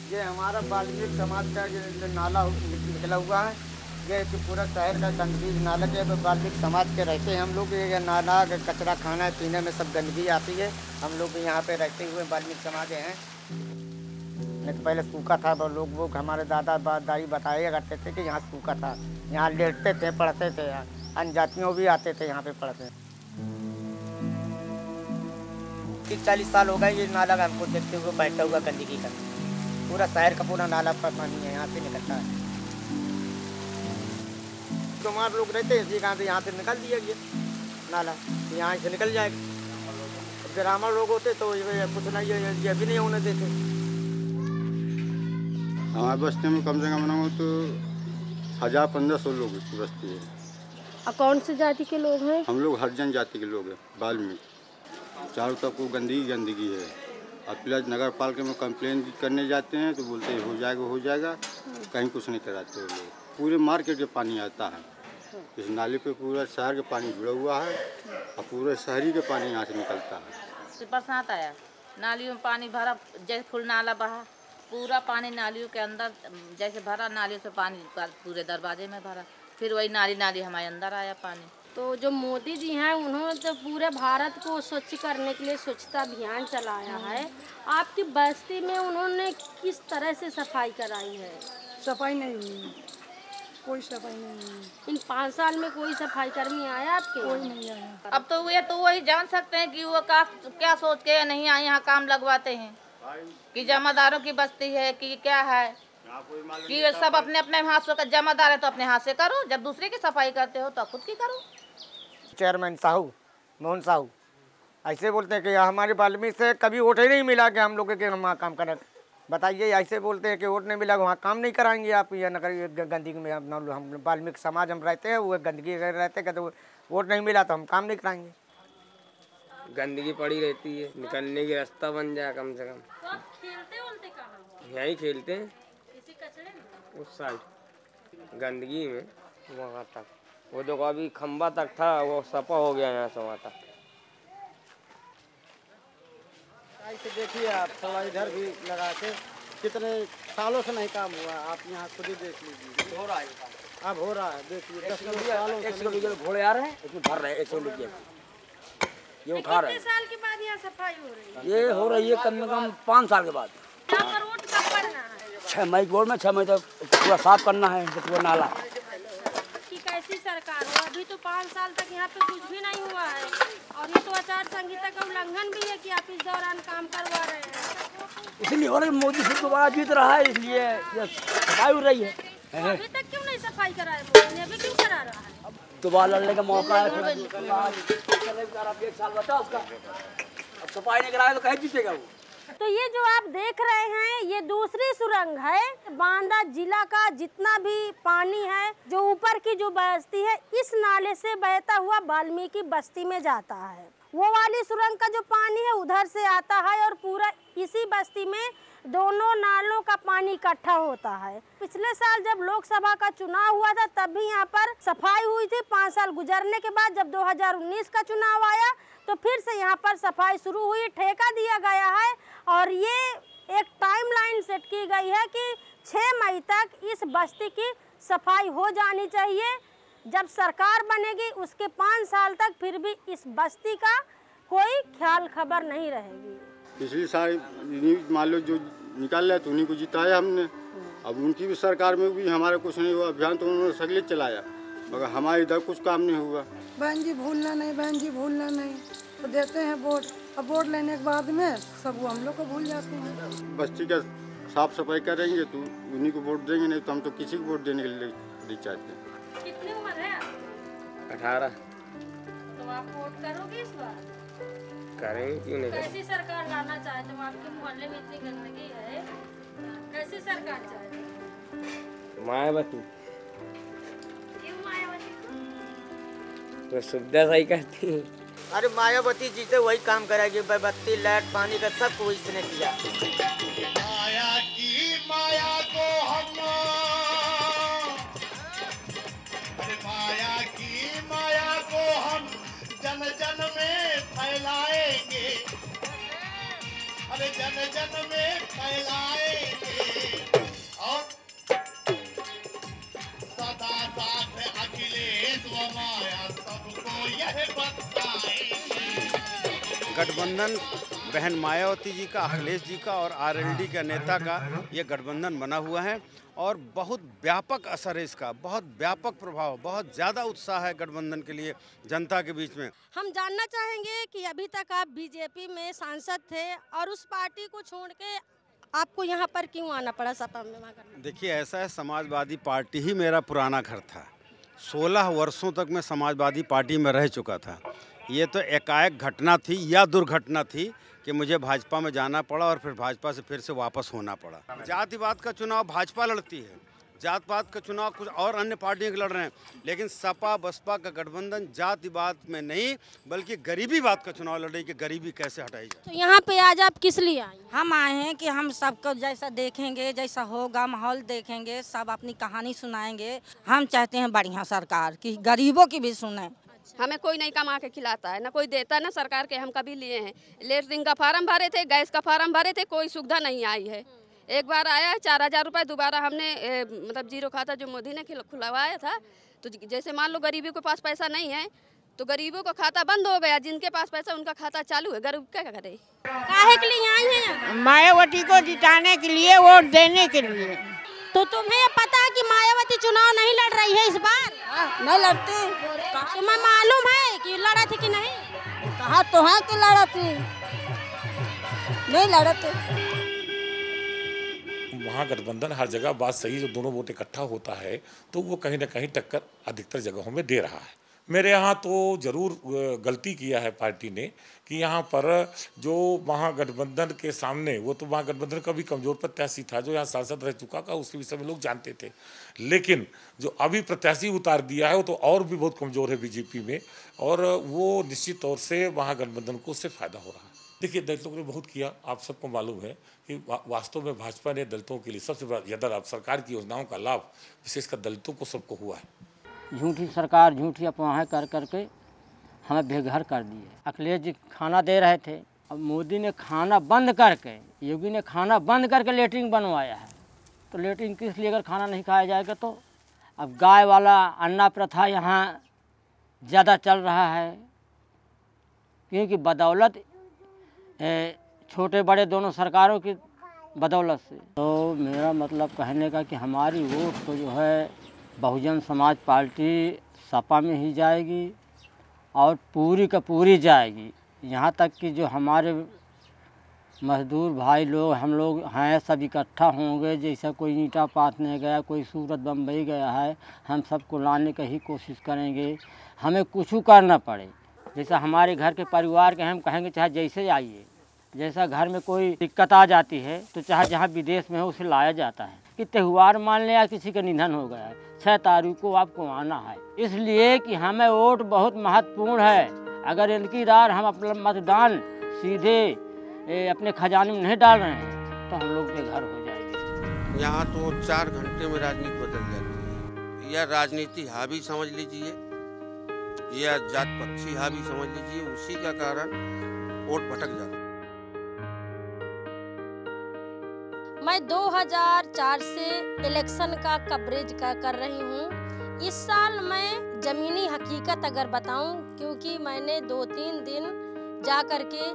ये हमारा वाल्मीकि समाज का जो नाला निकला हुआ है, ये कि पूरा शहर का गंदगी नाला के वाल्मीकि समाज के रहते हैं हम लोग। ये नाला कचरा खाना पीने में सब गंदगी आती है। हम लोग यहाँ पे रहते हुए वाल्मीकि समाज हैं। नहीं तो पहले सूखा था, वो हमारे दादा दाई बताया करते थे कि यहाँ सूखा था, यहाँ लेटते थे, पढ़ते थे, अन्य जातियों भी आते थे यहाँ पे पढ़ते। 40 साल हो गए ये नाला हमको देखते हुए बैठा हुआ गंदगी का। पूरा शहर का पूरा नाला पर पानी है, यहाँ से निकलता है। तो हमारे लोग रहते हैं इसी कारण से यहाँ से निकल दिया गया नाला, तो यहाँ से निकल जाएगा। ग्रामीण लोग होते तो ये कुछ नहीं, ये भी नहीं होने देते। हमारे बस्ती में कम से कम ना तो 1000-1500 लोग की बस्ती है। और कौन सी जाति के लोग हैं? हम लोग हरिजन जाति के लोग हैं। वाल्मीकि चारों तरफ को गंदगी है। और प्लस नगर पालिका में कंप्लेन करने जाते हैं तो बोलते हैं हो जाएगा, कहीं कुछ नहीं कराते वो लोग। पूरे मार्केट के पानी आता है इस नाले पे, पूरा शहर के पानी जुड़ा हुआ है और पूरे शहरी के पानी यहाँ से निकलता है। बरसात आया, नालियों में पानी भरा, जैसे फुल नाला बहा, पूरा पानी नालियों के अंदर जैसे भरा, नालियों से पानी पूरे दरवाजे में भरा, फिर वही नाली हमारे अंदर आया पानी। तो जो मोदी जी हैं उन्होंने तो पूरे भारत को स्वच्छ करने के लिए स्वच्छता अभियान चलाया है। आपकी बस्ती में उन्होंने किस तरह से सफाई कराई है? सफाई नहीं हुई, कोई सफाई नहीं हुई। इन 5 साल में कोई सफाई कर्मी आया आपके? कोई नहीं आया। अब तो ये तो वही जान सकते हैं कि वो क्या सोच के नहीं आए यहाँ काम लगवाते हैं, कि जमादारों की बस्ती है कि क्या है, कि सब अपने अपने हाथ से जमादार है तो अपने हाथ से करो, जब दूसरे की सफाई करते हो तो खुद की करो। चेयरमैन साहू, मोहन साहू ऐसे बोलते हैं कि हमारे वाल्मीकि से कभी वोट ही नहीं मिला कि हम लोग के हम वहाँ काम करें। बताइए, ऐसे बोलते हैं कि वोट नहीं मिला, वहाँ काम नहीं कराएंगे आप, या नगर गंदगी में हम वाल्मीकि समाज हम रहते हैं, वो गंदगी रहते हैं, तो वोट नहीं मिला तो हम काम नहीं कराएंगे। गंदगी पड़ी रहती है, निकलने की रास्ता बन जाए कम से कम। तो आप खेलते कहाँ? यहीं खेलते हैं, इसी कचरे में? उस साइड गंदगी में वहाँ तक, वो जो अभी खंबा तक था वो सपा हो गया यहाँ से वहाँ तक। ऐसे देखिए आप, थोड़ा इधर भी लगा के कितने सालों से नहीं काम हुआ, आप यहाँ खुद ही देख लीजिए। हो रहा है, अब हो रहा है, देखिए 10 किलो घोड़े आ रहे हैं, इसमें भर रहे हैं 100 रुपये ये उठा रहे हैं। कितने साल के बाद यहाँ सफाई हो रही है? ये हो रही है कम से कम 5 साल के बाद। यहाँ पर वोट कब पड़ना है? 6 मई को, में 6 मई तक पूरा साफ करना है पूरा नाला। कैसी सरकार हो, अभी तो 5 साल तक यहाँ पे कुछ भी नहीं हुआ है, और ये तो आचार संहिता का उल्लंघन भी है कि आप इस दौरान काम करवा रहे हैं। इसलिए हो रही, मोदी फिर दोबारा जीत रहा है, इसलिए सफाई हो रही है। अभी तक क्यों नहीं सफाई कराए मोदी ने, अभी क्यों करा रहा है? दोबारा लड़ने का मौका है, फिर 1 साल बचा उसका, अब सफाई नहीं कराए तो कहीं जीतेगा वो। तो ये जो आप देख रहे हैं ये दूसरी सुरंग है। बांदा जिला का जितना भी पानी है जो ऊपर की जो बस्ती है इस नाले से बहता हुआ वाल्मीकि बस्ती में जाता है। वो वाली सुरंग का जो पानी है उधर से आता है और पूरा इसी बस्ती में दोनों नालों का पानी इकट्ठा होता है। पिछले साल जब लोकसभा का चुनाव हुआ था तब भी यहाँ पर सफाई हुई थी। 5 साल गुजरने के बाद जब 2019 का चुनाव आया तो फिर से यहाँ पर सफाई शुरू हुई, ठेका दिया गया है और ये एक टाइमलाइन सेट की गई है कि 6 मई तक इस बस्ती की सफाई हो जानी चाहिए। जब सरकार बनेगी उसके 5 साल तक फिर भी इस बस्ती का कोई ख्याल खबर नहीं रहेगी। पिछली साल मान लो जो निकाल रहे तो उन्हीं को जिताया हमने, अब उनकी भी सरकार में भी हमारा कुछ नहीं हुआ। अभियान तो उन्होंने सगले चलाया मगर हमारे इधर कुछ काम नहीं हुआ। बहन जी भूलना नहीं, बहन जी भूलना नहीं, तो देते हैं वोट, अब वोट लेने के बाद में सब वो हम लोग को भूल जाते हैं। बस्ती का साफ सफाई करेंगे तो उन्हीं को वोट देंगे, नहीं तो हम तो किसी को वोट देने के लिए नहीं चाहते हैं। कितनी उम्र है? 18। तो आप वोट करोगे इस बार? करेंगे, क्यों नहीं करेंगे। कैसी सरकार लाना चाहते हो? आपके मोहल्ले में इतनी गंदगी है, कैसी सरकार चाहते? मायावती। क्यों मायावती? तो सुविधा सही करती है। अरे मायावती जी तो वही काम करेगी, बत्ती लाइट पानी का सब कुछ इसने किया। गठबंधन बहन मायावती जी का, अखिलेश जी का और आरएलडी के नेता का ये गठबंधन बना हुआ है और बहुत व्यापक असर है इसका, बहुत व्यापक प्रभाव, बहुत ज़्यादा उत्साह है गठबंधन के लिए जनता के बीच में। हम जानना चाहेंगे कि अभी तक आप बीजेपी में सांसद थे और उस पार्टी को छोड़ के आपको यहाँ पर क्यों आना पड़ा सपा में? देखिए, ऐसा है, समाजवादी पार्टी ही मेरा पुराना घर था। 16 वर्षों तक मैं समाजवादी पार्टी में रह चुका था। ये तो एकाएक घटना थी या दुर्घटना थी कि मुझे भाजपा में जाना पड़ा और फिर भाजपा से फिर से वापस होना पड़ा। जातिवाद का चुनाव भाजपा लड़ती है, जातपात का चुनाव कुछ और अन्य पार्टियां लड़ रहे हैं, लेकिन सपा बसपा का गठबंधन जातिवाद में नहीं बल्कि गरीबीवाद का चुनाव लड़ रही कि गरीबी कैसे हटाई जाए। तो यहाँ पे आज आप किस लिए आए? हम आए हैं कि हम सबको जैसा देखेंगे, जैसा होगा माहौल देखेंगे, सब अपनी कहानी सुनाएंगे। हम चाहते हैं बढ़िया सरकार की, गरीबों की भी सुने। हमें कोई नहीं कमा के खिलाता है, ना कोई देता है, ना सरकार के हम कभी लिए हैं। लेटरिन का फार्म भरे थे, गैस का फार्म भरे थे, कोई सुविधा नहीं आई है। एक बार आया है 4000 रुपये, दोबारा हमने मतलब जीरो खाता जो मोदी ने खुलवाया था, तो जैसे मान लो गरीबी के पास पैसा नहीं है तो गरीबों का खाता बंद हो गया, जिनके पास पैसा उनका खाता चालू है। गरीब क्या करे? काहे के लिए आई हैं? मायावती को जिताने के लिए, वोट देने के लिए। तो तुम्हें पता है कि मायावती चुनाव नहीं लड़ रही है इस बार? नहीं लड़ती। तुम्हें मालूम है कि लड़ा थी कि नहीं? कहा तो है कि लड़ा थी, नहीं लड़ा थी। महागठबंधन हर जगह बात सही, जो दोनों वोट इकट्ठा होता है तो वो कहीं ना कहीं टक्कर अधिकतर जगहों में दे रहा है। मेरे यहाँ तो ज़रूर गलती किया है पार्टी ने कि यहाँ पर जो महागठबंधन के सामने, वो तो महागठबंधन का भी कमज़ोर प्रत्याशी था जो यहाँ सांसद रह चुका था, उसके विषय में लोग जानते थे, लेकिन जो अभी प्रत्याशी उतार दिया है वो तो और भी बहुत कमज़ोर है बीजेपी में, और वो निश्चित तौर से महागठबंधन को उससे फ़ायदा हो रहा है। देखिए, दलितों ने बहुत किया, आप सबको मालूम है कि वास्तव में भाजपा ने दलितों के लिए सबसे बड़ा ज़्यादा लाभ, सरकार की योजनाओं का लाभ विशेषकर दलितों को सबको हुआ है। झूठी सरकार, झूठी अफवाहें कर करके हमें बेघर कर दिए। अखिलेश जी खाना दे रहे थे, अब मोदी ने खाना बंद करके, योगी ने खाना बंद करके लेटरिन बनवाया है। तो लेटरिन किस लिए अगर खाना नहीं खाया जाएगा तो? अब गाय वाला अन्ना प्रथा यहाँ ज़्यादा चल रहा है, क्योंकि बदौलत छोटे बड़े दोनों सरकारों की बदौलत से। तो मेरा मतलब कहने का कि हमारी वोट तो जो है बहुजन समाज पार्टी सपा में ही जाएगी और पूरी का पूरी जाएगी। यहाँ तक कि जो हमारे मजदूर भाई लोग, हम लोग हैं, सब इकट्ठा होंगे। जैसा कोई ईंटा पाथने गया, कोई सूरत बम्बई गया है, हम सबको लाने की ही कोशिश करेंगे। हमें कुछ करना पड़े, जैसा हमारे घर के परिवार के हम कहेंगे चाहे जैसे आइए, जैसा घर में कोई दिक्कत आ जाती है तो चाहे जहाँ विदेश में हो उसे लाया जाता है। कि त्यौहार मान लिया, किसी का निधन हो गया है, 6 तारीख को आपको आना है, इसलिए कि हमें वोट बहुत महत्वपूर्ण है। अगर इनकी रार हम अपना मतदान सीधे अपने खजाने में नहीं डाल रहे हैं तो हम लोग बेघर हो जाएंगे। यहाँ तो 4 घंटे में राजनीति बदल जाती है। यह राजनीति हावी समझ लीजिए या जात पक्षी हावी समझ लीजिए, उसी का कारण वोट भटक जाता है। मैं 2004 से इलेक्शन का कवरेज कर रही हूँ। इस साल मैं ज़मीनी हकीकत अगर बताऊँ, क्योंकि मैंने 2-3 दिन जा कर के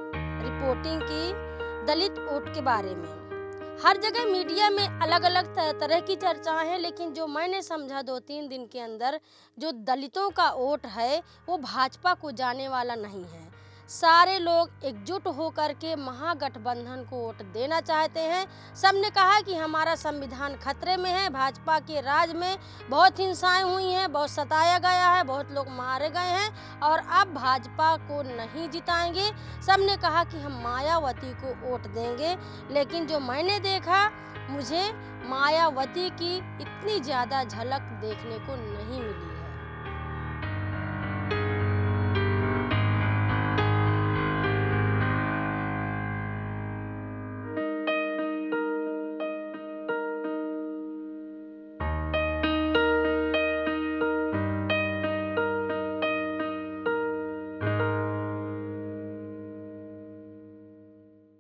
रिपोर्टिंग की दलित वोट के बारे में। हर जगह मीडिया में अलग अलग तरह की चर्चाएं हैं, लेकिन जो मैंने समझा 2-3 दिन के अंदर, जो दलितों का वोट है वो भाजपा को जाने वाला नहीं है। सारे लोग एकजुट होकर के महागठबंधन को वोट देना चाहते हैं। सबने कहा कि हमारा संविधान खतरे में है, भाजपा के राज में बहुत हिंसाएं हुई हैं, बहुत सताया गया है, बहुत लोग मारे गए हैं और अब भाजपा को नहीं जिताएंगे। सबने कहा कि हम मायावती को वोट देंगे, लेकिन जो मैंने देखा, मुझे मायावती की इतनी ज़्यादा झलक देखने को नहीं मिली है।